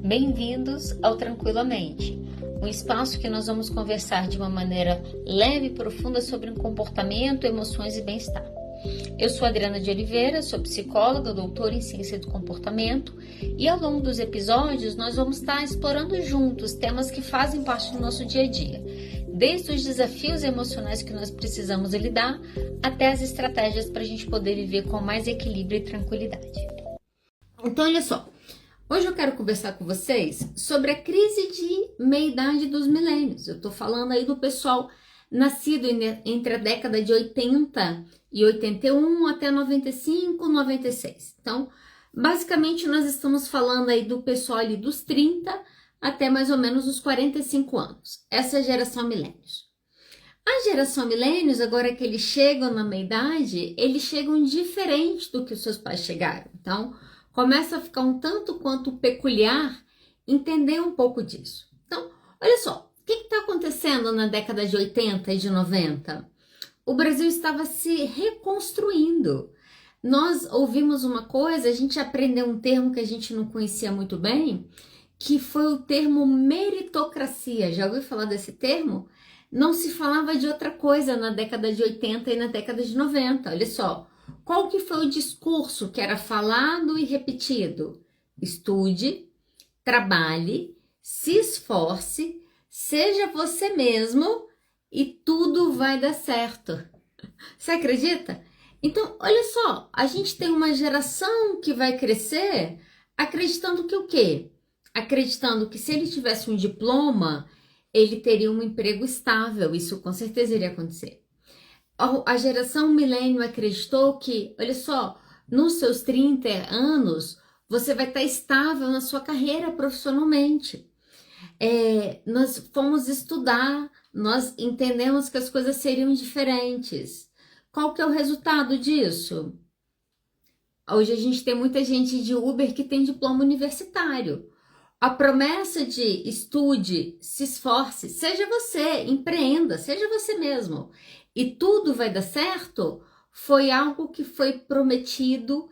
Bem-vindos ao Tranquilamente, um espaço que nós vamos conversar de uma maneira leve e profunda sobre comportamento, emoções e bem-estar. Eu sou Adriana de Oliveira, sou psicóloga, doutora em ciência do comportamento e ao longo dos episódios nós vamos estar explorando juntos temas que fazem parte do nosso dia a dia, desde os desafios emocionais que nós precisamos lidar até as estratégias para a gente poder viver com mais equilíbrio e tranquilidade. Então, olha só. Hoje eu quero conversar com vocês sobre a crise de meia-idade dos milênios. Eu tô falando aí do pessoal nascido entre a década de 80 e 81 até 95, 96. Então, basicamente nós estamos falando aí do pessoal ali dos 30 até mais ou menos os 45 anos. Essa é a geração milênios. A geração milênios, agora que eles chegam na meia-idade, eles chegam diferente do que os seus pais chegaram. Então, começa a ficar um tanto quanto peculiar entender um pouco disso. Então, olha só, o que está acontecendo na década de 80 e de 90? O Brasil estava se reconstruindo. Nós ouvimos uma coisa, a gente aprendeu um termo que a gente não conhecia muito bem, que foi o termo meritocracia. Já ouviu falar desse termo? Não se falava de outra coisa na década de 80 e na década de 90, olha só. Qual que foi o discurso que era falado e repetido? Estude, trabalhe, se esforce, seja você mesmo e tudo vai dar certo. Você acredita? Então, olha só, a gente tem uma geração que vai crescer acreditando que o quê? Acreditando que se ele tivesse um diploma, ele teria um emprego estável. Isso com certeza iria acontecer. A geração milênio acreditou que, olha só, nos seus 30 anos, você vai estar estável na sua carreira profissionalmente. Nós fomos estudar, nós entendemos que as coisas seriam diferentes. Qual que é o resultado disso? Hoje a gente tem muita gente de Uber que tem diploma universitário. A promessa de estude, se esforce, seja você, empreenda, seja você mesmo. E tudo vai dar certo, foi algo que foi prometido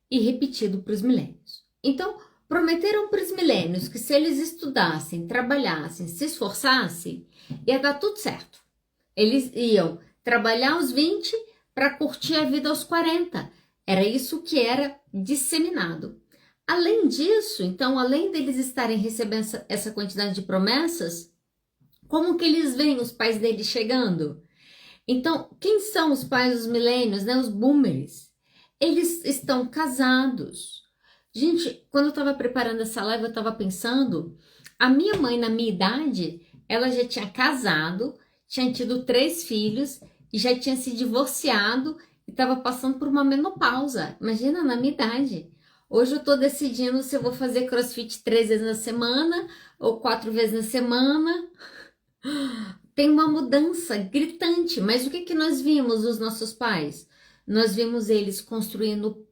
e repetido para os milênios. Então, prometeram para os milênios que se eles estudassem, trabalhassem, se esforçassem, ia dar tudo certo. Eles iam trabalhar aos 20 para curtir a vida aos 40. Era isso que era disseminado. Além disso, então, além deles estarem recebendo essa quantidade de promessas, como que eles veem os pais deles chegando? Então, quem são os pais dos milênios, né? Os boomers. Eles estão casados. Gente, quando eu estava preparando essa live, eu estava pensando, a minha mãe, na minha idade, ela já tinha casado, tinha tido 3 filhos e já tinha se divorciado e estava passando por uma menopausa. Imagina, na minha idade. Hoje eu tô decidindo se eu vou fazer crossfit 3 vezes na semana ou 4 vezes na semana. Tem uma mudança gritante, mas o que que nós vimos dos nossos pais? Nós vimos eles construindo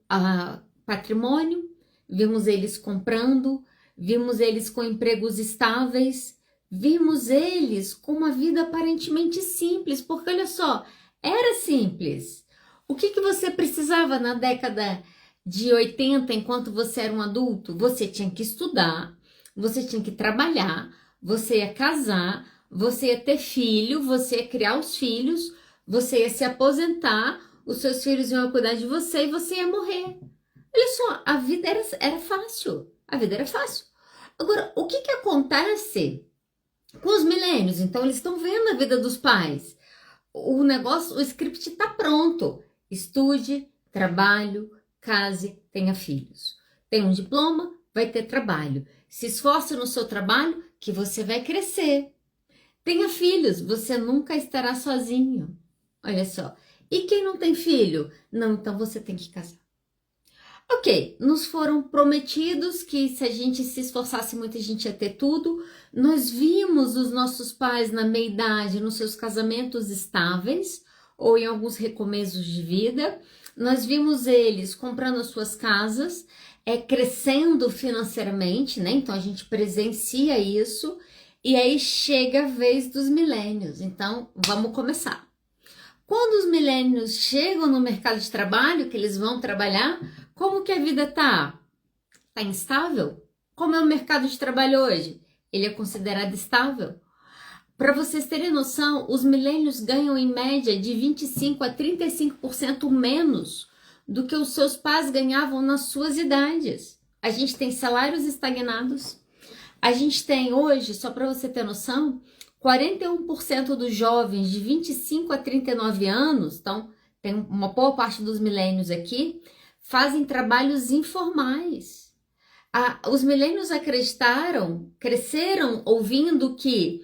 patrimônio, vimos eles comprando, vimos eles com empregos estáveis, vimos eles com uma vida aparentemente simples, porque olha só, era simples. O que que você precisava na década de 80, enquanto você era um adulto? Você tinha que estudar, você tinha que trabalhar, você ia casar, você ia ter filho, você ia criar os filhos, você ia se aposentar, os seus filhos iam cuidar de você e você ia morrer. Olha só, a vida era fácil, a vida era fácil. Agora, o que que acontece com os milênios? Então, eles estão vendo a vida dos pais. O negócio, o script está pronto. Estude, trabalho, case, tenha filhos. Tem um diploma, vai ter trabalho. Se esforce no seu trabalho que você vai crescer. Tenha filhos, você nunca estará sozinho. Olha só. E quem não tem filho? Não, então você tem que casar. Ok, nos foram prometidos que se a gente se esforçasse muito, a gente ia ter tudo. Nós vimos os nossos pais na meia-idade, nos seus casamentos estáveis, ou em alguns recomeços de vida. Nós vimos eles comprando as suas casas, crescendo financeiramente, né? Então a gente presencia isso. E aí chega a vez dos milênios. Então, vamos começar. Quando os milênios chegam no mercado de trabalho, que eles vão trabalhar, como que a vida tá? Tá instável? Como é o mercado de trabalho hoje? Ele é considerado estável. Para vocês terem noção, os millennials ganham em média de 25 a 35% menos do que os seus pais ganhavam nas suas idades. A gente tem salários estagnados. A gente tem hoje, só para você ter noção, 41% dos jovens de 25 a 39 anos, então tem uma boa parte dos millennials aqui, fazem trabalhos informais. Os millennials acreditaram, cresceram ouvindo que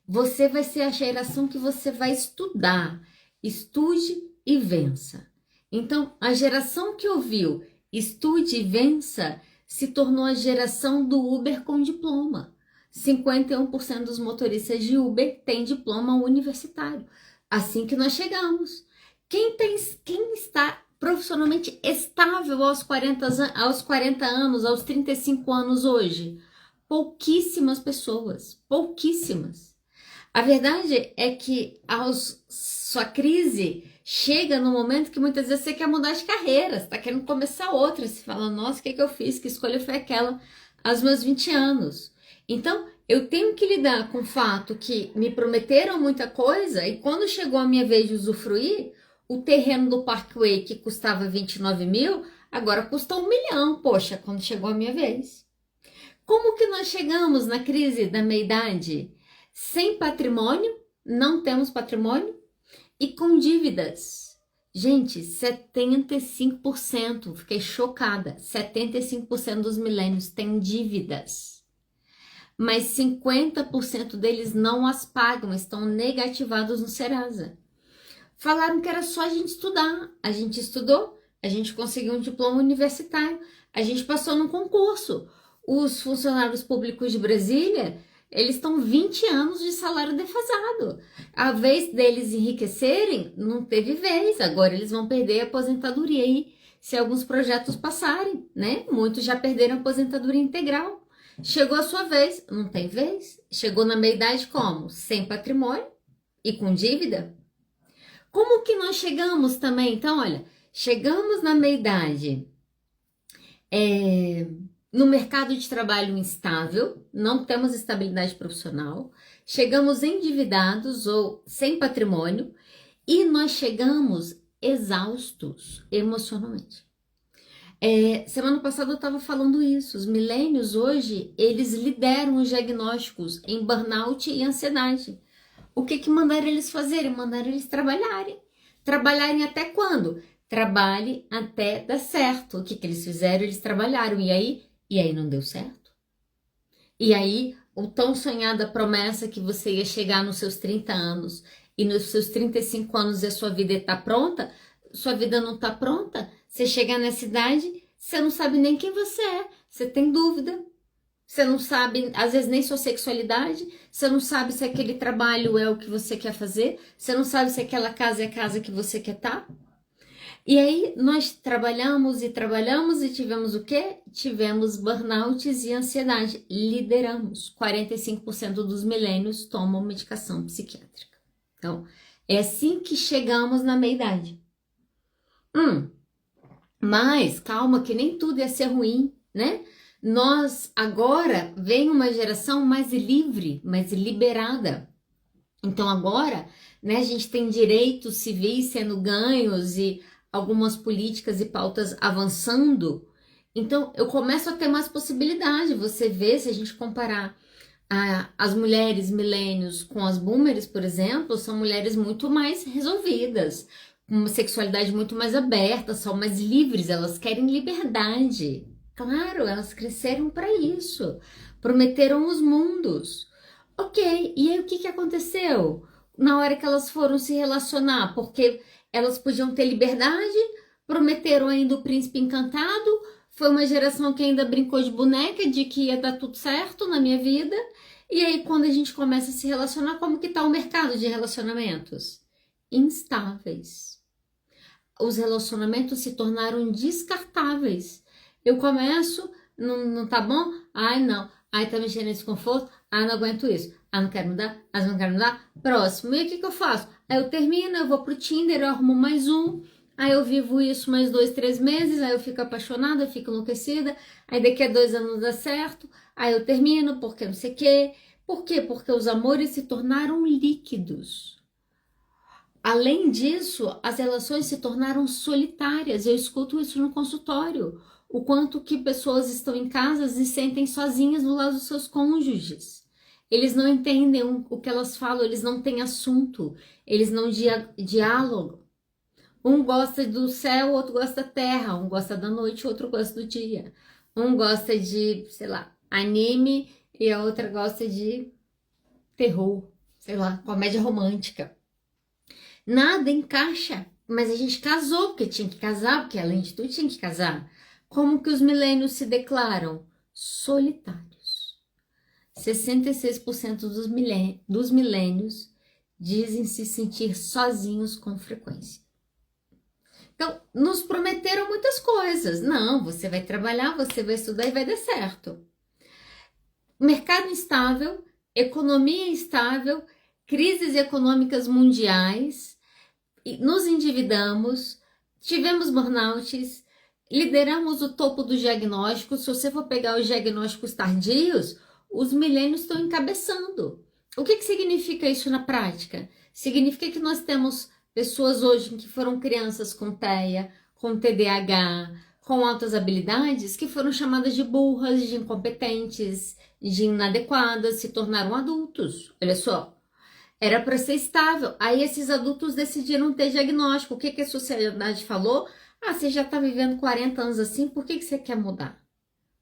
você vai ser a geração que você vai estudar, estude e vença. Então, a geração que ouviu estude e vença se tornou a geração do Uber com diploma. 51% dos motoristas de Uber têm diploma universitário. Assim que nós chegamos. Quem está profissionalmente estável aos 40 anos, aos 35 anos hoje? Pouquíssimas pessoas, pouquíssimas. A verdade é que sua crise chega no momento que muitas vezes você quer mudar de carreira, você está querendo começar outra, você fala, nossa, o que eu fiz? Que escolha foi aquela aos meus 20 anos? Então, eu tenho que lidar com o fato que me prometeram muita coisa e quando chegou a minha vez de usufruir, o terreno do Parkway que custava 29 mil, agora custa 1 milhão, poxa, quando chegou a minha vez. Como que nós chegamos na crise da meia-idade? Sem patrimônio, não temos patrimônio e com dívidas. Gente, 75%, fiquei chocada, 75% dos milênios têm dívidas. Mas 50% deles não as pagam, estão negativados no Serasa. Falaram que era só a gente estudar. A gente estudou, a gente conseguiu um diploma universitário, a gente passou num concurso. Os funcionários públicos de Brasília, eles estão 20 anos de salário defasado. A vez deles enriquecerem, não teve vez. Agora eles vão perder a aposentadoria aí, se alguns projetos passarem, né? Muitos já perderam a aposentadoria integral. Chegou a sua vez, não tem vez. Chegou na meia-idade como? Sem patrimônio e com dívida. Como que nós chegamos também? Então, olha, chegamos na meia-idade no mercado de trabalho instável, não temos estabilidade profissional, chegamos endividados ou sem patrimônio e nós chegamos exaustos emocionalmente. Semana passada eu estava falando isso, os milênios hoje, eles lideram os diagnósticos em burnout e ansiedade. O que mandaram eles fazerem? Mandaram eles trabalharem. Trabalharem até quando? Trabalhe até dar certo. O que eles fizeram? Eles trabalharam. E aí não deu certo. E aí, o tão sonhada promessa que você ia chegar nos seus 30 anos e nos seus 35 anos a sua vida está pronta, sua vida não está pronta. Você chegar nessa idade, você não sabe nem quem você é. Você tem dúvida. Você não sabe, às vezes, nem sua sexualidade. Você não sabe se aquele trabalho é o que você quer fazer. Você não sabe se aquela casa é a casa que você quer estar. E aí, nós trabalhamos e tivemos o quê? Tivemos burnouts e ansiedade. Lideramos. 45% dos milênios tomam medicação psiquiátrica. Então, é assim que chegamos na meia-idade. Mas, calma, que nem tudo ia ser ruim, né? Nós, agora, vem uma geração mais livre, mais liberada. Então, agora, né, a gente tem direitos civis sendo ganhos e algumas políticas e pautas avançando. Então, eu começo a ter mais possibilidade. Você vê, se a gente comparar as mulheres milênios com as boomers, por exemplo, são mulheres muito mais resolvidas, com uma sexualidade muito mais aberta, são mais livres, elas querem liberdade. Claro, elas cresceram para isso, prometeram os mundos. Ok, e aí o que aconteceu? Na hora que elas foram se relacionar, porque elas podiam ter liberdade, prometeram ainda o príncipe encantado, foi uma geração que ainda brincou de boneca, de que ia dar tudo certo na minha vida, e aí quando a gente começa a se relacionar, como que tá o mercado de relacionamentos? Instáveis. Os relacionamentos se tornaram descartáveis. Eu começo, não tá bom? Ai, não. Ai, tá mexendo em desconforto? Ai, não aguento isso. Ai, não quero mudar? Ai, não quero mudar? Próximo. E o que eu faço? Aí eu termino, eu vou pro Tinder, eu arrumo mais um. aí eu vivo isso mais 2, 3 meses, aí eu fico apaixonada, eu fico enlouquecida, aí daqui a 2 anos dá certo, aí eu termino porque não sei o quê. Por quê? Porque os amores se tornaram líquidos. Além disso, as relações se tornaram solitárias. Eu escuto isso no consultório. O quanto que pessoas estão em casa e se sentem sozinhas do lado dos seus cônjuges. Eles não entendem o que elas falam, eles não têm assunto, eles não dialogam. Um gosta do céu, outro gosta da terra, um gosta da noite, outro gosta do dia. Um gosta de, sei lá, anime e a outra gosta de terror, sei lá, comédia romântica. Nada encaixa, mas a gente casou porque tinha que casar, porque além de tudo tinha que casar. Como que os milênios se declaram? Solitários. 66% dos milênios dizem se sentir sozinhos com frequência. Então, nos prometeram muitas coisas. Não, você vai trabalhar, você vai estudar e vai dar certo. Mercado instável, economia instável, crises econômicas mundiais, nos endividamos, tivemos burnouts, lideramos o topo do diagnóstico. Se você for pegar os diagnósticos tardios, os milênios estão encabeçando. O que significa isso na prática? Significa que nós temos pessoas hoje que foram crianças com TEA, com TDAH, com altas habilidades, que foram chamadas de burras, de incompetentes, de inadequadas, se tornaram adultos. Olha só. Era para ser estável. Aí esses adultos decidiram ter diagnóstico. O que a sociedade falou? Ah, você já está vivendo 40 anos assim, por que você quer mudar?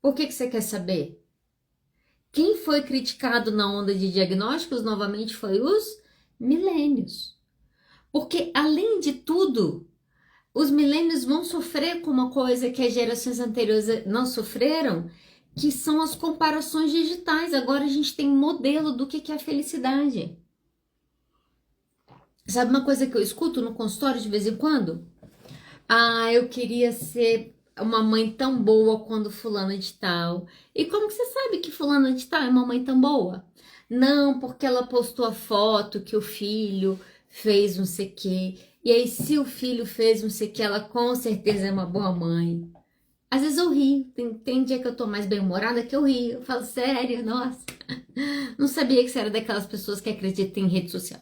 Por que você quer saber? Quem foi criticado na onda de diagnósticos, novamente, foi os milênios. Porque, além de tudo, os milênios vão sofrer com uma coisa que as gerações anteriores não sofreram, que são as comparações digitais. Agora a gente tem modelo do que é a felicidade. Sabe uma coisa que eu escuto no consultório de vez em quando? Ah, eu queria ser uma mãe tão boa quando fulana de tal. E como que você sabe que fulana de tal é uma mãe tão boa? Não, porque ela postou a foto que o filho fez não sei o quê. E aí, se o filho fez não sei o quê, ela com certeza é uma boa mãe. Às vezes eu rio. Tem dia que eu tô mais bem-humorada que eu rio. Eu falo, sério, nossa. Não sabia que você era daquelas pessoas que acreditam em rede social.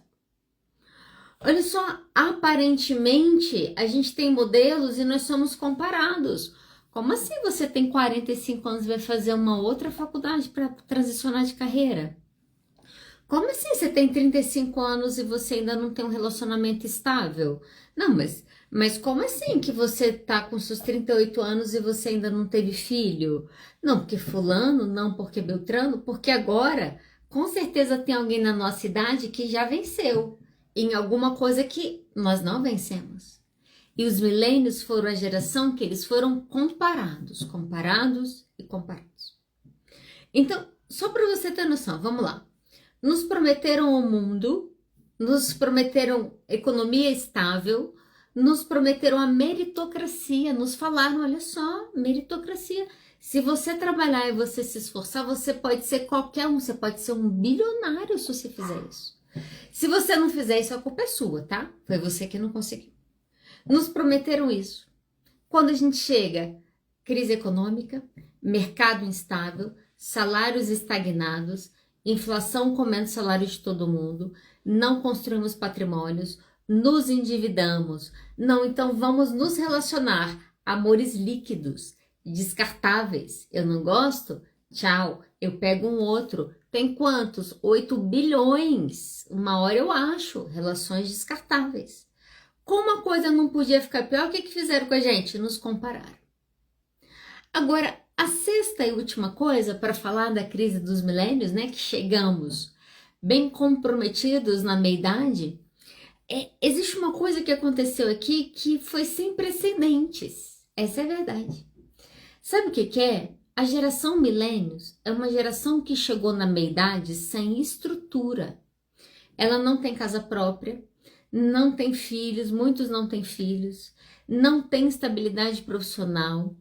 Olha só, aparentemente a gente tem modelos e nós somos comparados. Como assim você tem 45 anos e vai fazer uma outra faculdade para transicionar de carreira? Como assim você tem 35 anos e você ainda não tem um relacionamento estável? Não, mas como assim que você tá com seus 38 anos e você ainda não teve filho? Não, porque fulano, não porque Beltrano, porque agora com certeza tem alguém na nossa idade que já venceu em alguma coisa que nós não vencemos. E os milênios foram a geração que eles foram comparados. Então, só para você ter noção, vamos lá. Nos prometeram o mundo, nos prometeram economia estável, nos prometeram a meritocracia, nos falaram, olha só, meritocracia. Se você trabalhar e você se esforçar, você pode ser qualquer um, você pode ser um bilionário se você fizer isso. Se você não fizer isso, a culpa é sua, tá? Foi você que não conseguiu. Nos prometeram isso. Quando a gente chega, crise econômica, mercado instável, salários estagnados, inflação comendo o salário de todo mundo, não construímos patrimônios, nos endividamos. Não, então vamos nos relacionar. Amores líquidos, descartáveis. Eu não gosto? Tchau, eu pego um outro. Tem quantos? 8 bilhões. Uma hora eu acho. Relações descartáveis. Como a coisa não podia ficar pior, o que fizeram com a gente? Nos compararam. Agora, a sexta e última coisa para falar da crise dos milênios, né, que chegamos bem comprometidos na meia-idade, existe uma coisa que aconteceu aqui que foi sem precedentes. Essa é a verdade. Sabe o que é? A geração milênios é uma geração que chegou na meia-idade sem estrutura. Ela não tem casa própria, não tem filhos, muitos não têm filhos, não tem estabilidade profissional,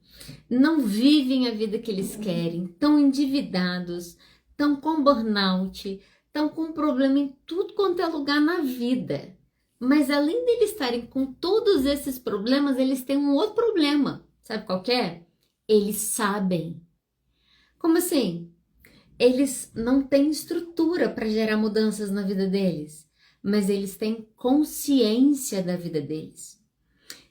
não vivem a vida que eles querem, estão endividados, estão com burnout, estão com problema em tudo quanto é lugar na vida. Mas além deles estarem com todos esses problemas, eles têm um outro problema. Sabe qual que é? Eles sabem. Como assim? Eles não têm estrutura para gerar mudanças na vida deles, mas eles têm consciência da vida deles.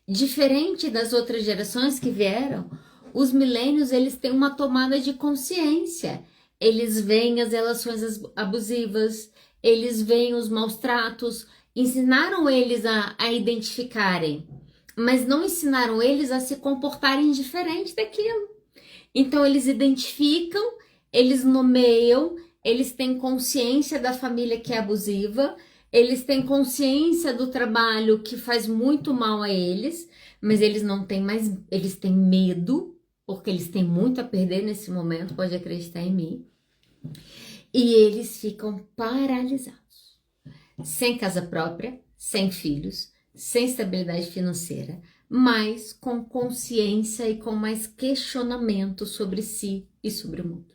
Diferente das outras gerações que vieram, os milênios, eles têm uma tomada de consciência. Eles veem as relações abusivas, eles veem os maus tratos, ensinaram eles a identificarem, mas não ensinaram eles a se comportarem diferente daquilo. Então eles identificam, eles nomeiam, eles têm consciência da família que é abusiva, eles têm consciência do trabalho que faz muito mal a eles, mas eles não têm mais, eles têm medo, porque eles têm muito a perder nesse momento, pode acreditar em mim. E eles ficam paralisados, sem casa própria, sem filhos, sem estabilidade financeira, mas com consciência e com mais questionamento sobre si e sobre o mundo.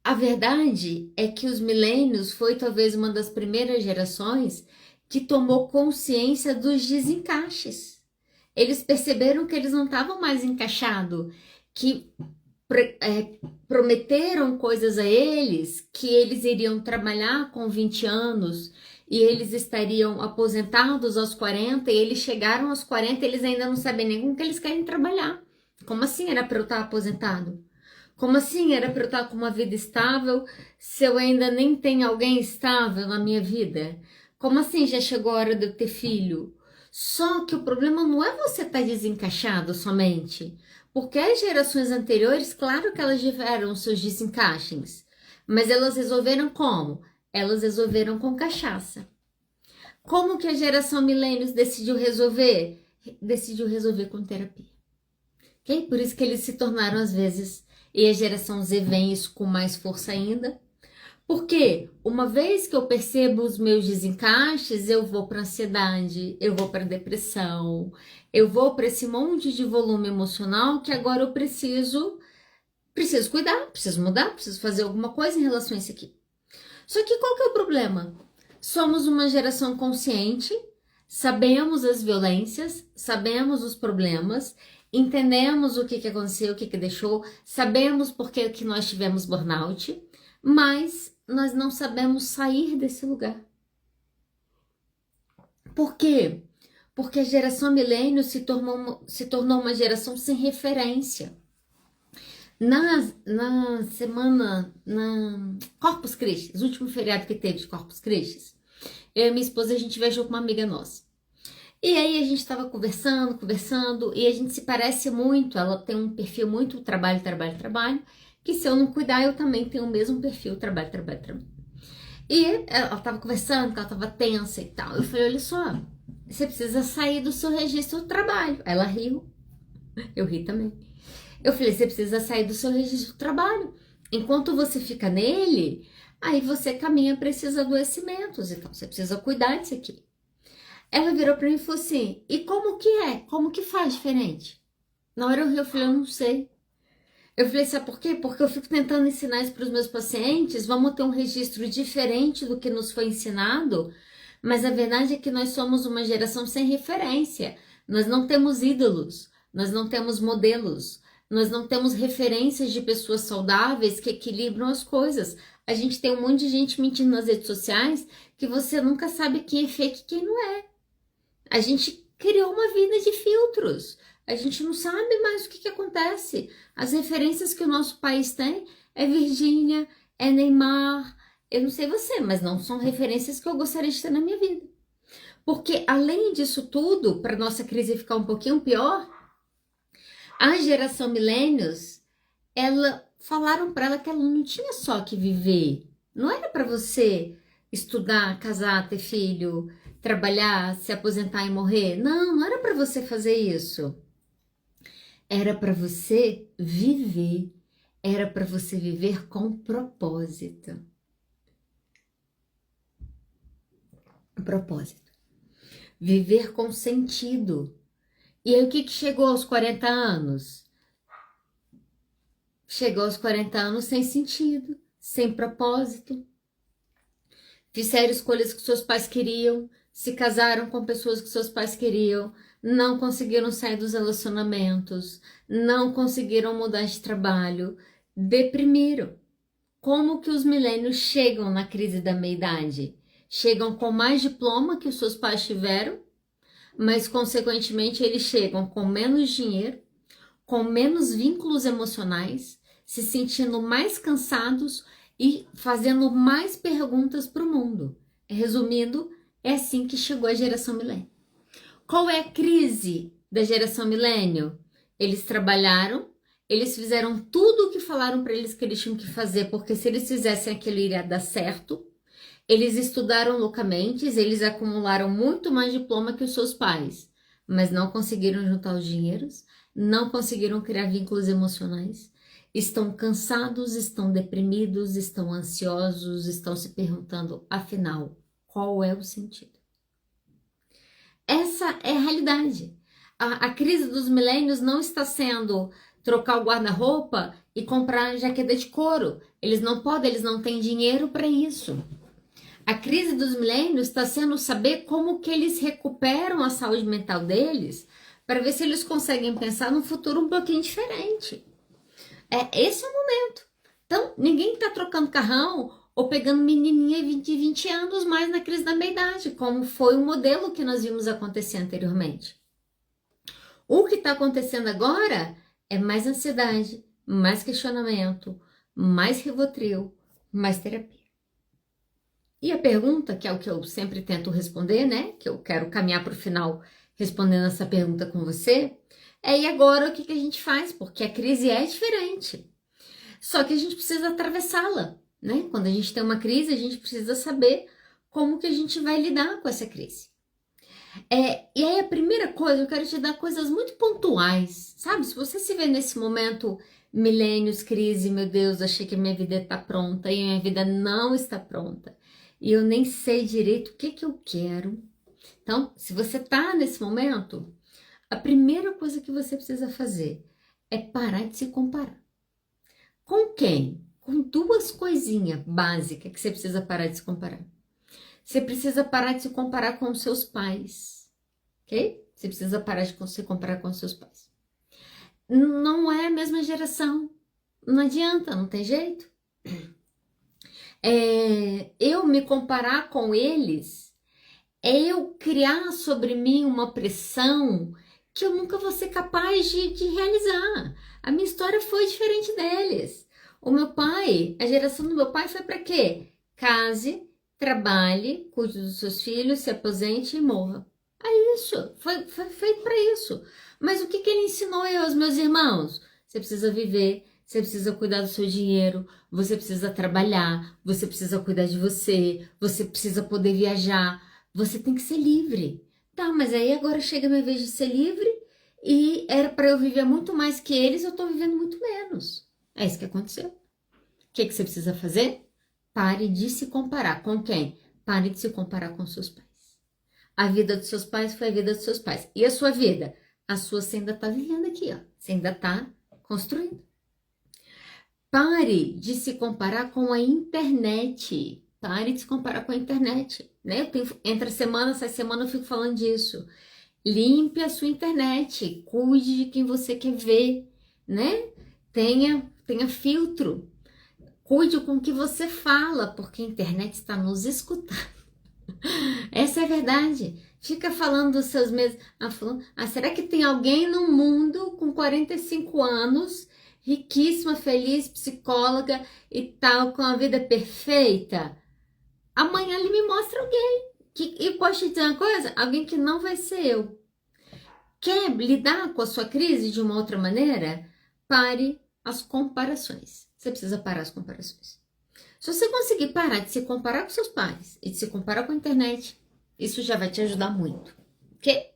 A verdade é que os milênios foi talvez uma das primeiras gerações que tomou consciência dos desencaixes. Eles perceberam que eles não estavam mais encaixados, que prometeram coisas a eles, que eles iriam trabalhar com 20 anos e eles estariam aposentados aos 40, e eles chegaram aos 40 e eles ainda não sabem nem com que eles querem trabalhar. Como assim era para eu estar aposentado? Como assim era para eu estar com uma vida estável se eu ainda nem tenho alguém estável na minha vida? Como assim já chegou a hora de eu ter filho? Só que o problema não é você estar desencaixado somente, porque as gerações anteriores, claro que elas tiveram seus desencaixes, mas elas resolveram como? Elas resolveram com cachaça. Como que a geração milênios decidiu resolver? Decidiu resolver com terapia. Okay? Por isso que eles se tornaram às vezes, e a geração Z vem isso com mais força ainda. Porque uma vez que eu percebo os meus desencaixes, eu vou para ansiedade, eu vou para depressão, eu vou para esse monte de volume emocional que agora eu preciso cuidar, preciso mudar, preciso fazer alguma coisa em relação a isso aqui. Só que qual que é o problema? Somos uma geração consciente, sabemos as violências, sabemos os problemas, entendemos o que aconteceu, o que deixou, sabemos por que nós tivemos burnout, mas nós não sabemos sair desse lugar. Por quê? Porque a geração milênio se tornou uma geração sem referência. Na semana, na Corpus Christi, o último feriado que teve de Corpus Christi, eu e minha esposa, a gente viajou com uma amiga nossa. E aí a gente estava conversando, e a gente se parece muito, ela tem um perfil muito trabalho, que se eu não cuidar, eu também tenho o mesmo perfil, trabalho. E ela estava conversando, que ela estava tensa e tal. Eu falei, olha só, você precisa sair do seu registro do trabalho. Ela riu, eu ri também. Eu falei, você precisa sair do seu registro do trabalho. Enquanto você fica nele, aí você caminha para esses adoecimentos. Então, você precisa cuidar disso aqui. Ela virou para mim e falou assim, e como que é? Como que faz diferente? Na hora eu ri, eu falei, eu não sei. Eu falei, sabe por quê? Porque eu fico tentando ensinar isso para os meus pacientes, vamos ter um registro diferente do que nos foi ensinado, mas a verdade é que nós somos uma geração sem referência. Nós não temos ídolos, nós não temos modelos, nós não temos referências de pessoas saudáveis que equilibram as coisas. A gente tem um monte de gente mentindo nas redes sociais que você nunca sabe quem é fake e quem não é. A gente criou uma vida de filtros. A gente não sabe mais o que acontece. As referências que o nosso país tem é Virgínia, é Neymar. Eu não sei você, mas não são referências que eu gostaria de ter na minha vida. Porque além disso tudo, para nossa crise ficar um pouquinho pior, a geração milênios, falaram para ela que ela não tinha só que viver. Não era para você estudar, casar, ter filho, trabalhar, se aposentar e morrer. Não era para você fazer isso. Era para você viver. Era para você viver com propósito. Propósito. Viver com sentido. E aí o que chegou aos 40 anos? Chegou aos 40 anos sem sentido, sem propósito. Fizeram escolhas que seus pais queriam, se casaram com pessoas que seus pais queriam, não conseguiram sair dos relacionamentos, não conseguiram mudar de trabalho, deprimiram. Como que os milênios chegam na crise da meia-idade? Chegam com mais diploma que os seus pais tiveram, mas consequentemente eles chegam com menos dinheiro, com menos vínculos emocionais, se sentindo mais cansados e fazendo mais perguntas para o mundo. Resumindo, é assim que chegou a geração milênio. Qual é a crise da geração milênio? Eles trabalharam, eles fizeram tudo o que falaram para eles que eles tinham que fazer, porque se eles fizessem aquilo iria dar certo. Eles estudaram loucamente, eles acumularam muito mais diploma que os seus pais, mas não conseguiram juntar os dinheiros, não conseguiram criar vínculos emocionais, estão cansados, estão deprimidos, estão ansiosos, estão se perguntando, afinal, qual é o sentido? Essa é a realidade. A crise dos milênios não está sendo trocar o guarda-roupa e comprar jaqueta de couro. Eles não podem, eles não têm dinheiro para isso. A crise dos milênios está sendo saber como que eles recuperam a saúde mental deles para ver se eles conseguem pensar num futuro um pouquinho diferente. Esse é o momento. Então, ninguém está trocando carrão ou pegando menininha de 20 anos mais na crise da meia-idade, como foi o modelo que nós vimos acontecer anteriormente. O que está acontecendo agora é mais ansiedade, mais questionamento, mais Rivotril, mais terapia. E a pergunta, que é o que eu sempre tento responder, né? Que eu quero caminhar para o final respondendo essa pergunta com você, e agora o que a gente faz? Porque a crise é diferente. Só que a gente precisa atravessá-la, né? Quando a gente tem uma crise, a gente precisa saber como que a gente vai lidar com essa crise. E aí a primeira coisa, eu quero te dar coisas muito pontuais, sabe? Se você se vê nesse momento, milênios, crise, meu Deus, achei que minha vida está pronta e minha vida não está pronta. E eu nem sei direito o que eu quero. Então, se você está nesse momento, a primeira coisa que você precisa fazer é parar de se comparar. Com quem? Com duas coisinhas básicas que você precisa parar de se comparar. Você precisa parar de se comparar com os seus pais, ok? Você precisa parar de se comparar com os seus pais. Não é a mesma geração, não adianta, não tem jeito. Eu me comparar com eles, eu criar sobre mim uma pressão que eu nunca vou ser capaz de realizar. A minha história foi diferente deles. O meu pai, a geração do meu pai foi para quê? Case, trabalhe, cuide dos seus filhos, se aposente e morra. É isso, foi feito para isso. Mas o que ele ensinou eu aos meus irmãos? Você precisa viver, você precisa cuidar do seu dinheiro, você precisa trabalhar, você precisa cuidar de você, você precisa poder viajar, você tem que ser livre. Tá, mas aí agora chega a minha vez de ser livre e era para eu viver muito mais que eles, eu tô vivendo muito menos. É isso que aconteceu. O que você precisa fazer? Pare de se comparar. Com quem? Pare de se comparar com seus pais. A vida dos seus pais foi a vida dos seus pais. E a sua vida? A sua você ainda tá vivendo aqui, ó. Você ainda tá construindo. Pare de se comparar com a internet. Pare de se comparar com a internet. Né? Entre a semana, essa semana eu fico falando disso. Limpe a sua internet. Cuide de quem você quer ver. Né? Tenha filtro. Cuide com o que você fala, porque a internet está nos escutando. Essa é a verdade. Fica falando dos seus medos. Será que tem alguém no mundo com 45 anos, riquíssima, feliz, psicóloga e tal, com a vida perfeita? Amanhã ele me mostra alguém. E posso te dizer uma coisa? Alguém que não vai ser eu. Quer lidar com a sua crise de uma outra maneira? Pare as comparações. Você precisa parar as comparações. Se você conseguir parar de se comparar com seus pais e de se comparar com a internet, isso já vai te ajudar muito, ok?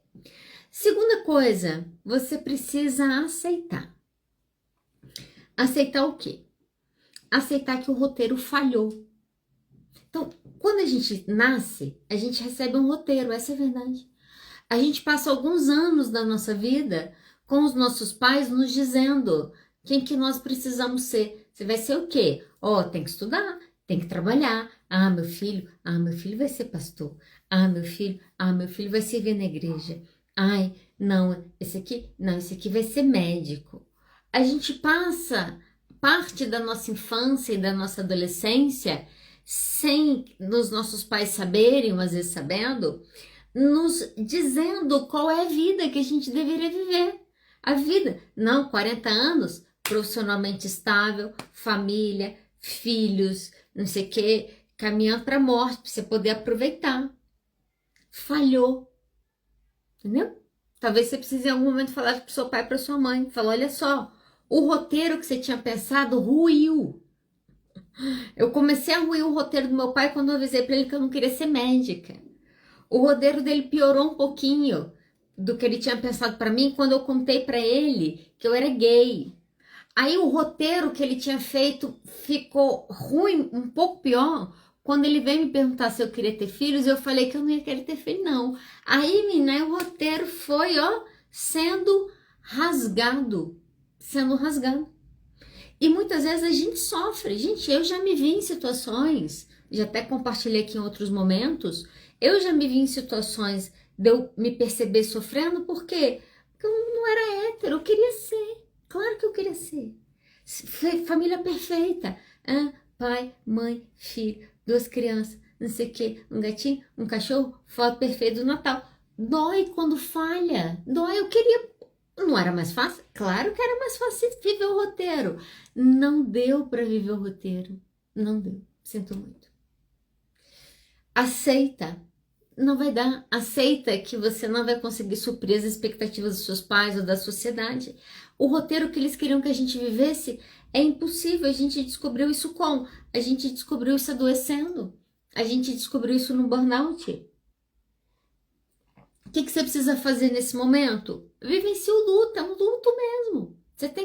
Segunda coisa, você precisa aceitar. Aceitar o quê? Aceitar que o roteiro falhou. Então, quando a gente nasce, a gente recebe um roteiro, essa é a verdade. A gente passa alguns anos da nossa vida com os nossos pais nos dizendo quem que nós precisamos ser. Você vai ser o quê? Tem que estudar, tem que trabalhar. Meu filho vai ser pastor. Meu filho vai servir na igreja. Ai, não, esse aqui vai ser médico. A gente passa parte da nossa infância e da nossa adolescência sem os nossos pais saberem, ou às vezes sabendo, nos dizendo qual é a vida que a gente deveria viver. A vida, não, 40 anos, profissionalmente estável, família, filhos, não sei o que, caminhando para a morte, para você poder aproveitar. Falhou, entendeu? Talvez você precise em algum momento falar para o seu pai, para sua mãe, falar, olha só, o roteiro que você tinha pensado ruiu. Eu comecei a ruir o roteiro do meu pai quando eu avisei para ele que eu não queria ser médica. O roteiro dele piorou um pouquinho do que ele tinha pensado para mim quando eu contei para ele que eu era gay. Aí o roteiro que ele tinha feito ficou ruim, um pouco pior, quando ele veio me perguntar se eu queria ter filhos, eu falei que eu não ia querer ter filho, não. Aí, menina, o roteiro foi, sendo rasgado. E muitas vezes a gente sofre. Gente, eu já me vi em situações, já até compartilhei aqui em outros momentos, eu já me vi em situações de eu me perceber sofrendo, por quê? Porque eu não era hétero, eu queria ser. Claro que eu queria ser. Família perfeita. Pai, mãe, filho, 2 crianças, não sei o que, um gatinho, um cachorro, foto perfeita do Natal. Dói quando falha. Dói, eu queria. Não era mais fácil? Claro que era mais fácil viver o roteiro. Não deu para viver o roteiro. Não deu. Sinto muito. Aceita. Não vai dar. Aceita que você não vai conseguir suprir as expectativas dos seus pais ou da sociedade. O roteiro que eles queriam que a gente vivesse é impossível. A gente descobriu isso como? A gente descobriu isso adoecendo. A gente descobriu isso no burnout. O que você precisa fazer nesse momento? Vivencie o luto, é um luto mesmo.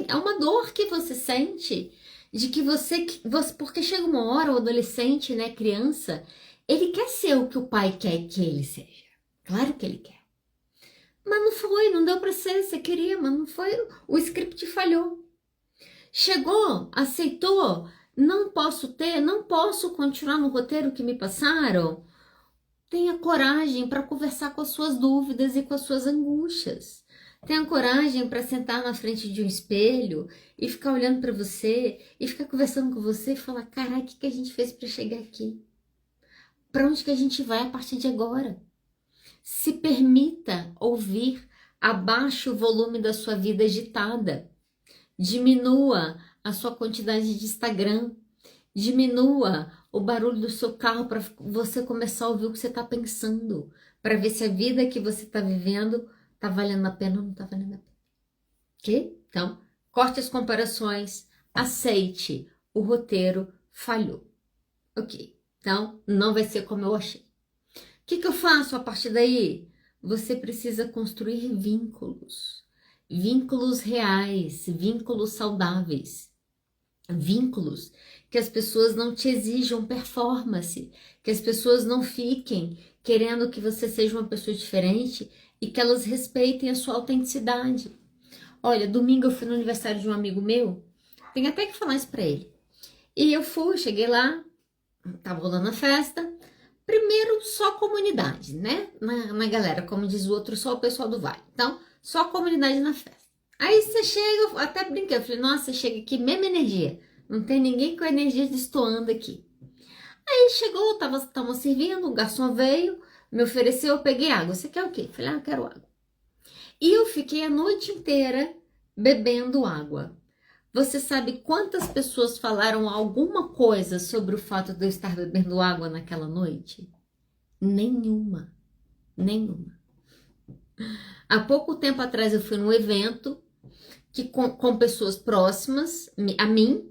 É uma dor que você sente, de que você, porque chega uma hora, o adolescente, né, criança, ele quer ser o que o pai quer que ele seja. Claro que ele quer. Mas não foi, não deu para ser, você queria, mas não foi, o script falhou. Chegou, aceitou, não posso continuar no roteiro que me passaram. Tenha coragem para conversar com as suas dúvidas e com as suas angústias. Tenha coragem para sentar na frente de um espelho e ficar olhando para você e ficar conversando com você e falar, caralho, o que a gente fez para chegar aqui? Para onde que a gente vai a partir de agora? Se permita ouvir, abaixe o volume da sua vida agitada. Diminua a sua quantidade de Instagram. Diminua o barulho do seu carro para você começar a ouvir o que você está pensando. Para ver se a vida que você está vivendo está valendo a pena ou não está valendo a pena. Ok? Então, corte as comparações. Aceite. O roteiro falhou. Ok. Então, não vai ser como eu achei. O que eu faço a partir daí? Você precisa construir vínculos. Vínculos reais, vínculos saudáveis. Vínculos que as pessoas não te exijam performance, que as pessoas não fiquem querendo que você seja uma pessoa diferente e que elas respeitem a sua autenticidade. Olha, domingo eu fui no aniversário de um amigo meu, tem até que falar isso pra ele. E eu cheguei lá, tava rolando a festa, primeiro só comunidade, né? Na galera, como diz o outro, só o pessoal do Vale. Então, só comunidade na festa. Aí você chega, eu até brinquei, eu falei, nossa, você chega aqui, mesma energia. Não tem ninguém com a energia destoando aqui. Aí chegou, estavam servindo, o garçom veio, me ofereceu, eu peguei água. Você quer o quê? Eu falei, eu quero água. E eu fiquei a noite inteira bebendo água. Você sabe quantas pessoas falaram alguma coisa sobre o fato de eu estar bebendo água naquela noite? Nenhuma. Há pouco tempo atrás eu fui num evento com pessoas próximas a mim,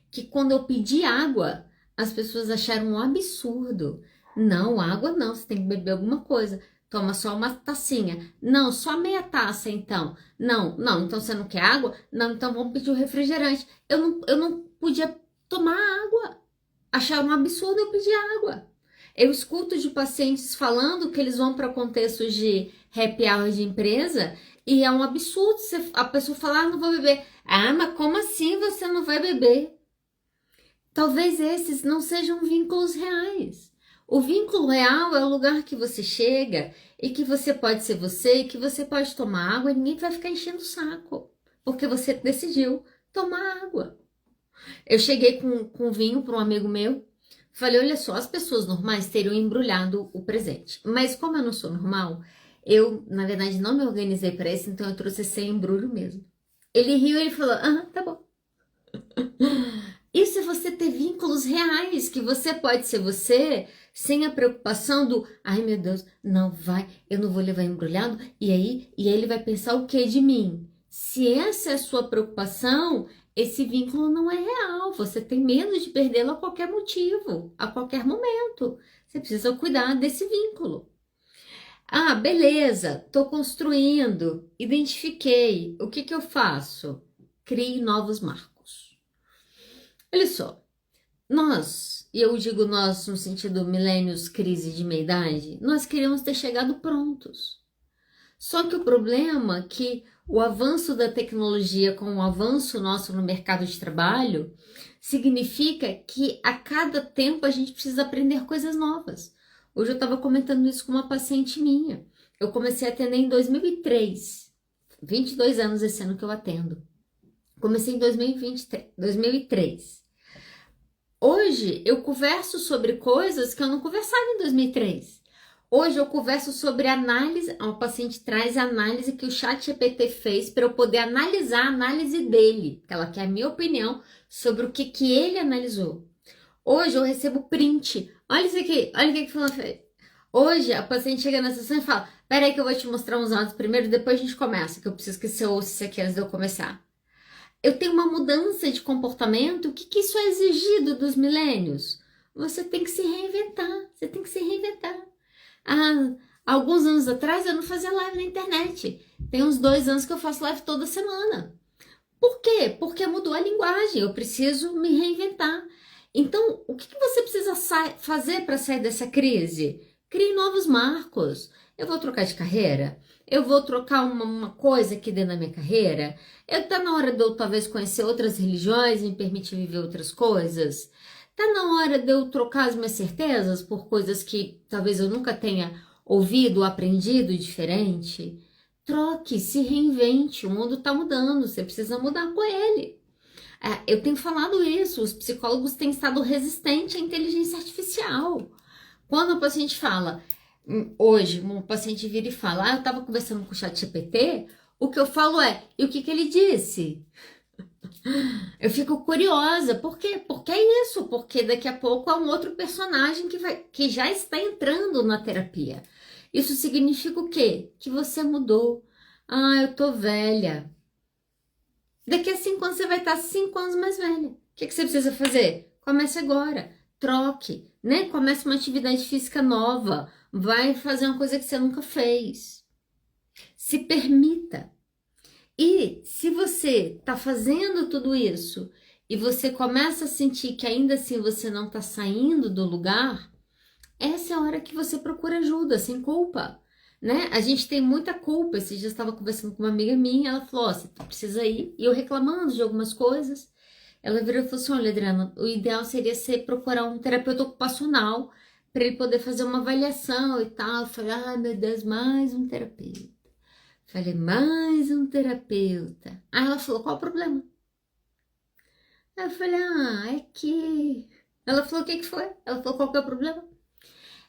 que quando eu pedi água, as pessoas acharam um absurdo. Não, água não, você tem que beber alguma coisa. Toma só uma tacinha. Não, só meia taça então. Não, então você não quer água? Não, então vamos pedir o refrigerante. Eu não podia tomar água. Acharam um absurdo eu pedir água. Eu escuto de pacientes falando que eles vão para contextos de happy hour de empresa e é um absurdo a pessoa falar, não vou beber. Mas como assim você não vai beber? talvez esses não sejam vínculos reais. O vínculo real é o lugar que você chega e que você pode ser você e que você pode tomar água e ninguém vai ficar enchendo o saco, porque você decidiu tomar água. Eu cheguei com vinho para um amigo meu, falei, olha só, as pessoas normais teriam embrulhado o presente, mas como eu não sou normal, eu, na verdade, não me organizei para isso, então eu trouxe sem embrulho mesmo. Ele riu e ele falou, tá bom. Isso é você ter vínculos reais, que você pode ser você, sem a preocupação do, ai meu Deus, não vai, eu não vou levar embrulhado, e aí ele vai pensar o que de mim? Se essa é a sua preocupação, esse vínculo não é real, você tem medo de perdê-lo a qualquer motivo, a qualquer momento. Você precisa cuidar desse vínculo. Ah, beleza, estou construindo, identifiquei, o que eu faço? Crie novos marcos. Olha só, nós, e eu digo nós no sentido milênios, crise de meia-idade, nós queríamos ter chegado prontos. Só que o problema é que o avanço da tecnologia com o avanço nosso no mercado de trabalho significa que a cada tempo a gente precisa aprender coisas novas. Hoje eu estava comentando isso com uma paciente minha. Eu comecei a atender em 2003, 22 anos esse ano que eu atendo. Comecei em 2003. Hoje eu converso sobre coisas que eu não conversava em 2003. Hoje eu converso sobre análise, uma paciente traz a análise que o ChatGPT fez para eu poder analisar a análise dele, que ela quer a minha opinião sobre o que ele analisou. Hoje eu recebo print, olha isso aqui, olha o que fulano fez. Hoje a paciente chega na sessão e fala, peraí que eu vou te mostrar uns áudios primeiro, depois a gente começa, que eu preciso que você ouça isso aqui antes de eu começar. Eu tenho uma mudança de comportamento, o que isso é exigido dos milênios? Você tem que se reinventar, você tem que se reinventar. Alguns anos atrás eu não fazia live na internet. Tem uns 2 anos que eu faço live toda semana. Por quê? Porque mudou a linguagem, eu preciso me reinventar. Então, o que você precisa fazer para sair dessa crise? Crie novos marcos. Eu vou trocar de carreira? Eu vou trocar uma coisa aqui dentro da minha carreira? Tá na hora de eu talvez conhecer outras religiões e me permitir viver outras coisas? Tá na hora de eu trocar as minhas certezas por coisas que talvez eu nunca tenha ouvido ou aprendido diferente? Troque, se reinvente, o mundo está mudando, você precisa mudar com ele. Eu tenho falado isso, os psicólogos têm estado resistentes à inteligência artificial. Quando o paciente fala, hoje, um paciente vira e fala, eu estava conversando com o ChatGPT, o que eu falo é, e o que ele disse? Eu fico curiosa, por quê? Porque é isso, porque daqui a pouco é um outro personagem que já está entrando na terapia. Isso significa o quê? Que você mudou. Eu tô velha. Daqui a 5 anos você vai estar 5 anos mais velha. O que você precisa fazer? Comece agora, troque, né? Comece uma atividade física nova, vai fazer uma coisa que você nunca fez. Se permita. E se você está fazendo tudo isso e você começa a sentir que ainda assim você não está saindo do lugar, essa é a hora que você procura ajuda, sem culpa, né? A gente tem muita culpa. Esse dia eu estava conversando com uma amiga minha, ela falou, você precisa ir, e eu reclamando de algumas coisas. Ela virou e falou assim, olha, Adriana, o ideal seria você procurar um terapeuta ocupacional para ele poder fazer uma avaliação e tal. Eu falei, meu Deus, mais um terapeuta. Falei, mais um terapeuta. Aí ela falou, qual o problema? Aí eu falei, é que... Ela falou, o que foi? Ela falou, qual que é o problema?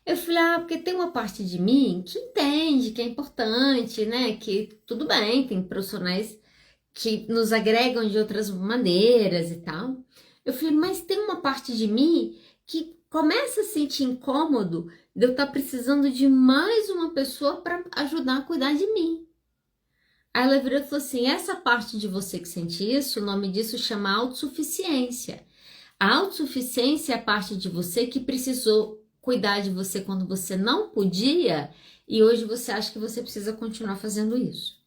Eu falei, porque tem uma parte de mim que entende que é importante, né? Que tudo bem, tem profissionais que nos agregam de outras maneiras e tal. Eu falei, mas tem uma parte de mim que começa a sentir incômodo de eu estar precisando de mais uma pessoa para ajudar a cuidar de mim. Aí ela virou e falou assim, essa parte de você que sente isso, o nome disso chama autossuficiência. A autossuficiência é a parte de você que precisou cuidar de você quando você não podia e hoje você acha que você precisa continuar fazendo isso.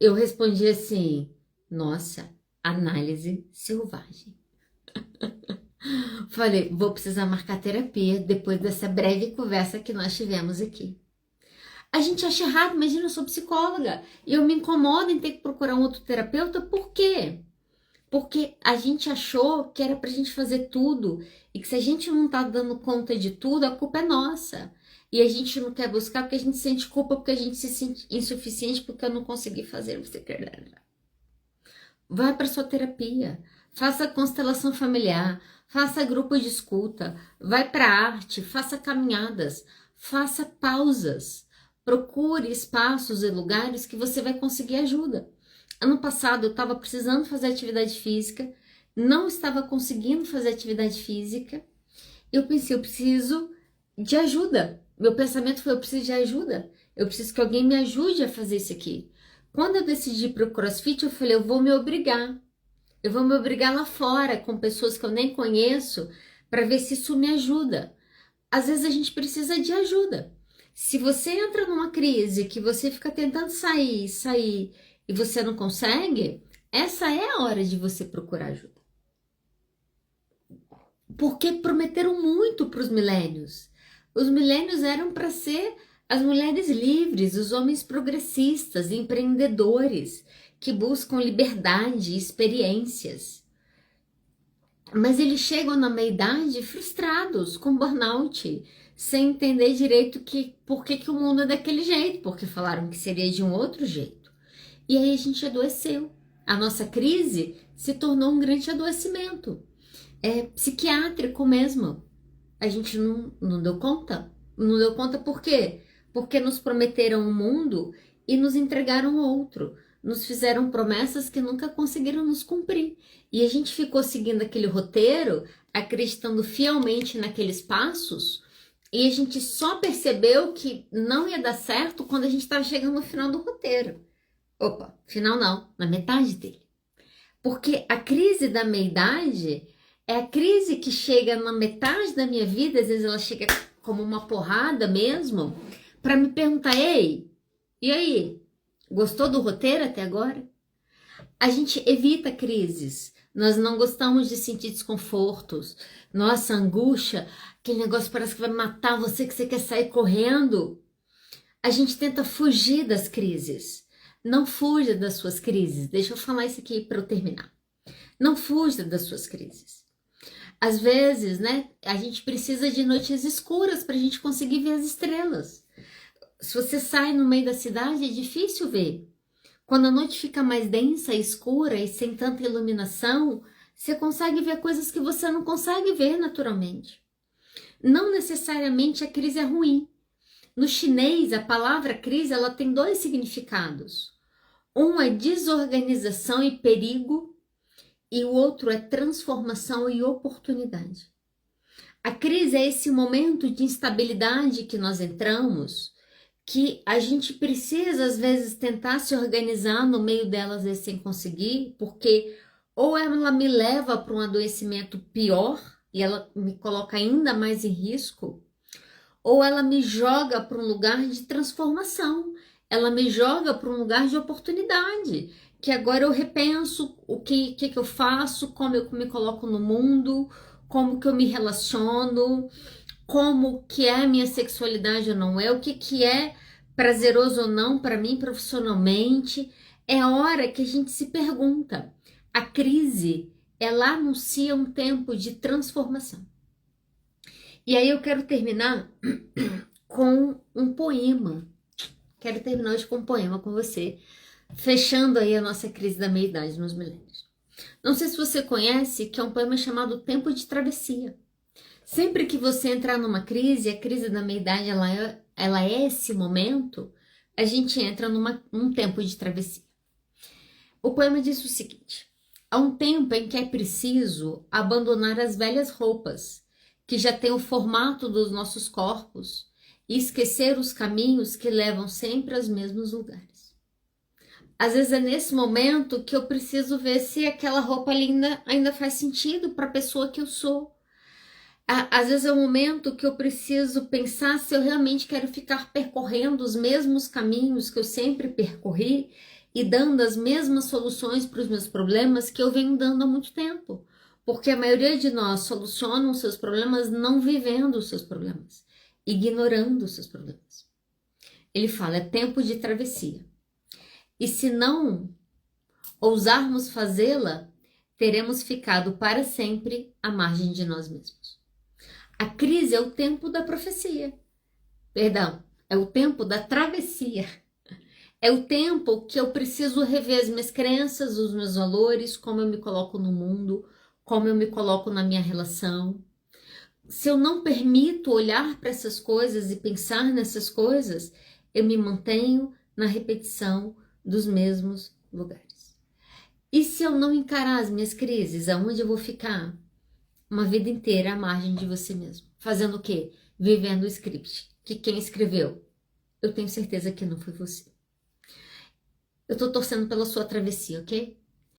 Eu respondi assim, nossa, análise selvagem. Falei, vou precisar marcar terapia depois dessa breve conversa que nós tivemos aqui. A gente acha errado, imagina, eu sou psicóloga e eu me incomodo em ter que procurar um outro terapeuta, por quê? Porque a gente achou que era pra gente fazer tudo e que se a gente não tá dando conta de tudo, a culpa é nossa. E a gente não quer buscar porque a gente sente culpa, porque a gente se sente insuficiente porque eu não consegui fazer você quer. Vai para sua terapia, faça constelação familiar, faça grupo de escuta, vai para arte, faça caminhadas, faça pausas, procure espaços e lugares que você vai conseguir ajuda. Ano passado eu estava precisando fazer atividade física, não estava conseguindo fazer atividade física. Eu pensei, eu preciso de ajuda. Meu pensamento foi, eu preciso de ajuda. Eu preciso que alguém me ajude a fazer isso aqui. Quando eu decidi ir para o CrossFit, eu falei, eu vou me obrigar. Eu vou me obrigar lá fora com pessoas que eu nem conheço para ver se isso me ajuda. Às vezes a gente precisa de ajuda. Se você entra numa crise que você fica tentando sair e você não consegue, essa é a hora de você procurar ajuda. Porque prometeram muito para os milênios. Os milênios eram para ser as mulheres livres, os homens progressistas, empreendedores, que buscam liberdade e experiências. Mas eles chegam na meia-idade frustrados, com burnout, sem entender direito por que o mundo é daquele jeito, porque falaram que seria de um outro jeito. E aí a gente adoeceu. A nossa crise se tornou um grande adoecimento. É psiquiátrico mesmo. A gente não deu conta. Não deu conta por quê? Porque nos prometeram um mundo e nos entregaram outro. Nos fizeram promessas que nunca conseguiram nos cumprir. E a gente ficou seguindo aquele roteiro, acreditando fielmente naqueles passos, e a gente só percebeu que não ia dar certo quando a gente estava chegando no final do roteiro. Opa, final não, na metade dele. Porque a crise da meia-idade é a crise que chega na metade da minha vida, às vezes ela chega como uma porrada mesmo, para me perguntar, ei, e aí, gostou do roteiro até agora? A gente evita crises, nós não gostamos de sentir desconfortos, nossa, angústia, aquele negócio parece que vai matar você, que você quer sair correndo. A gente tenta fugir das crises. Não fuja das suas crises. Deixa eu falar isso aqui para eu terminar. Não fuja das suas crises. Às vezes, né, a gente precisa de noites escuras para a gente conseguir ver as estrelas. Se você sai no meio da cidade, é difícil ver. Quando a noite fica mais densa, escura e sem tanta iluminação, você consegue ver coisas que você não consegue ver naturalmente. Não necessariamente a crise é ruim. No chinês, a palavra crise ela tem dois significados. Um é desorganização e perigo, e o outro é transformação e oportunidade. A crise é esse momento de instabilidade que nós entramos, que a gente precisa às vezes tentar se organizar no meio delas às vezes sem conseguir, porque ou ela me leva para um adoecimento pior e ela me coloca ainda mais em risco, ou ela me joga para um lugar de transformação, ela me joga para um lugar de oportunidade, que agora eu repenso o que eu faço, como eu me coloco no mundo, como que eu me relaciono, como que é a minha sexualidade ou não é, o que é prazeroso ou não para mim profissionalmente. É a hora que a gente se pergunta. A crise, ela anuncia um tempo de transformação. E aí eu quero terminar com um poema. Quero terminar hoje com um poema com você, fechando aí a nossa crise da meia-idade nos milênios. Não sei se você conhece, que é um poema chamado Tempo de Travessia. Sempre que você entrar numa crise, a crise da meia-idade ela é esse momento, a gente entra num tempo de travessia. O poema diz o seguinte: há um tempo em que é preciso abandonar as velhas roupas, que já têm o formato dos nossos corpos, e esquecer os caminhos que levam sempre aos mesmos lugares. Às vezes é nesse momento que eu preciso ver se aquela roupa ainda faz sentido para a pessoa que eu sou. Às vezes é um momento que eu preciso pensar se eu realmente quero ficar percorrendo os mesmos caminhos que eu sempre percorri e dando as mesmas soluções para os meus problemas que eu venho dando há muito tempo. Porque a maioria de nós soluciona os seus problemas não vivendo os seus problemas, ignorando os seus problemas. Ele fala, é tempo de travessia. E se não ousarmos fazê-la, teremos ficado para sempre à margem de nós mesmos. A crise é o tempo da profecia. Perdão, é o tempo da travessia. É o tempo que eu preciso rever as minhas crenças, os meus valores, como eu me coloco no mundo, como eu me coloco na minha relação. Se eu não permito olhar para essas coisas e pensar nessas coisas, eu me mantenho na repetição dos mesmos lugares. E se eu não encarar as minhas crises, aonde eu vou ficar? Uma vida inteira à margem de você mesmo. Fazendo o quê? Vivendo o script. Que quem escreveu? Eu tenho certeza que não foi você. Eu tô torcendo pela sua travessia, ok?